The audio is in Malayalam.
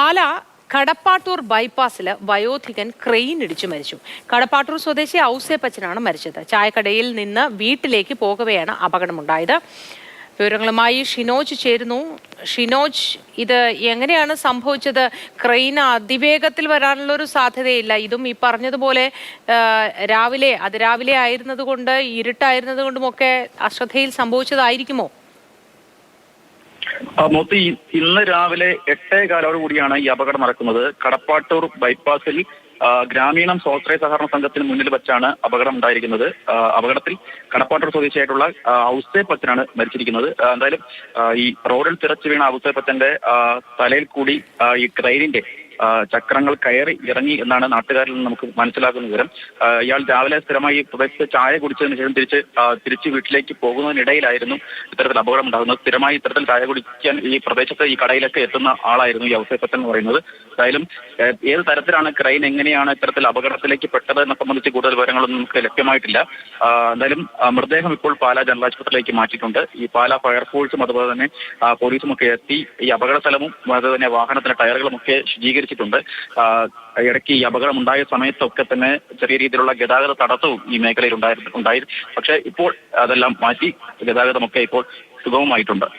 പാല കടപ്പാട്ടൂർ ബൈപ്പാസിൽ വയോധികൻ ക്രെയിൻ ഇടിച്ചു മരിച്ചു. കടപ്പാട്ടൂർ സ്വദേശി ഔസേപ്പച്ചനാണ് മരിച്ചത്. ചായക്കടയിൽ നിന്ന് വീട്ടിലേക്ക് പോകവെയാണ് അപകടമുണ്ടായത്. വിവരങ്ങളുമായി ഷിനോജ് ചേരുന്നു. ഷിനോജ്, ഇത് എങ്ങനെയാണ് സംഭവിച്ചത്? ക്രെയിൻ അതിവേഗത്തിൽ വരാനുള്ള ഒരു സാധ്യതയില്ല. ഇതും ഈ പറഞ്ഞതുപോലെ അതിരാവിലെ ആയിരുന്നത് കൊണ്ട്, ഇരുട്ടായിരുന്നത് കൊണ്ടുമൊക്കെ അശ്രദ്ധയിൽ സംഭവിച്ചതായിരിക്കുമോ? മോത്തി, ഇന്ന് രാവിലെ 8:15 കൂടിയാണ് ഈ അപകടം നടക്കുന്നത്. കടപ്പാട്ടൂർ ബൈപ്പാസിൽ ഗ്രാമീണം സ്വാശ്രയ സഹകരണ സംഘത്തിന് മുന്നിൽ വെച്ചാണ് അപകടം ഉണ്ടായിരിക്കുന്നത്. അപകടത്തിൽ കടപ്പാട്ടൂർ സ്വദേശിയായിട്ടുള്ള ഔസേപ്പച്ചനാണ് മരിച്ചിരിക്കുന്നത്. എന്തായാലും ഈ റോഡിൽ തിരച്ചു വീണ ഔസേപ്പച്ചന്റെ തലയിൽ കൂടി ഈ ട്രെയിനിന്റെ ചക്രങ്ങൾ കയറി ഇറങ്ങി എന്നാണ് നാട്ടുകാരിൽ നിന്ന് നമുക്ക് മനസ്സിലാക്കുന്ന വിവരം. ഇയാൾ രാവിലെ സ്ഥിരമായി പ്രദേശത്ത് ചായ കുടിച്ചതിന് ശേഷം തിരിച്ച് വീട്ടിലേക്ക് പോകുന്നതിനിടയിലായിരുന്നു ഇത്തരത്തിൽ അപകടം ഉണ്ടാകുന്നത്. സ്ഥിരമായി ഇത്തരത്തിൽ ചായ കുടിക്കാൻ ഈ പ്രദേശത്ത് ഈ കടയിലൊക്കെ എത്തുന്ന ആളായിരുന്നു ഈ ഔസേപ്പച്ചൻ എന്ന് പറയുന്നത്. എന്തായാലും ഏത് തരത്തിലാണ് ക്രെയിൻ എങ്ങനെയാണ് ഇത്തരത്തിൽ അപകടത്തിലേക്ക് പെട്ടത് എന്നെ സംബന്ധിച്ച് കൂടുതൽ വിവരങ്ങളൊന്നും നമുക്ക് ലഭ്യമായിട്ടില്ല. എന്തായാലും മൃതദേഹം ഇപ്പോൾ പാലാ ജനറൽ ആശുപത്രിയിലേക്ക് മാറ്റിയിട്ടുണ്ട്. ഈ പാലാ ഫയർഫോഴ്സും അതുപോലെ തന്നെ പോലീസും ഒക്കെ എത്തി ഈ അപകട സ്ഥലവും അതുപോലെ തന്നെ വാഹനത്തിന്റെ ടയറുകളും ഒക്കെ ശുചീകരിച്ചിട്ടുണ്ട്. ഇടയ്ക്ക് ഈ അപകടം ഉണ്ടായ സമയത്തൊക്കെ തന്നെ ചെറിയ രീതിയിലുള്ള ഗതാഗത തടസ്സവും ഈ മേഖലയിൽ ഉണ്ടായിരുന്നു. പക്ഷേ ഇപ്പോൾ അതെല്ലാം മാറ്റി ഗതാഗതമൊക്കെ ഇപ്പോൾ സുഗമമായിട്ടുണ്ട്.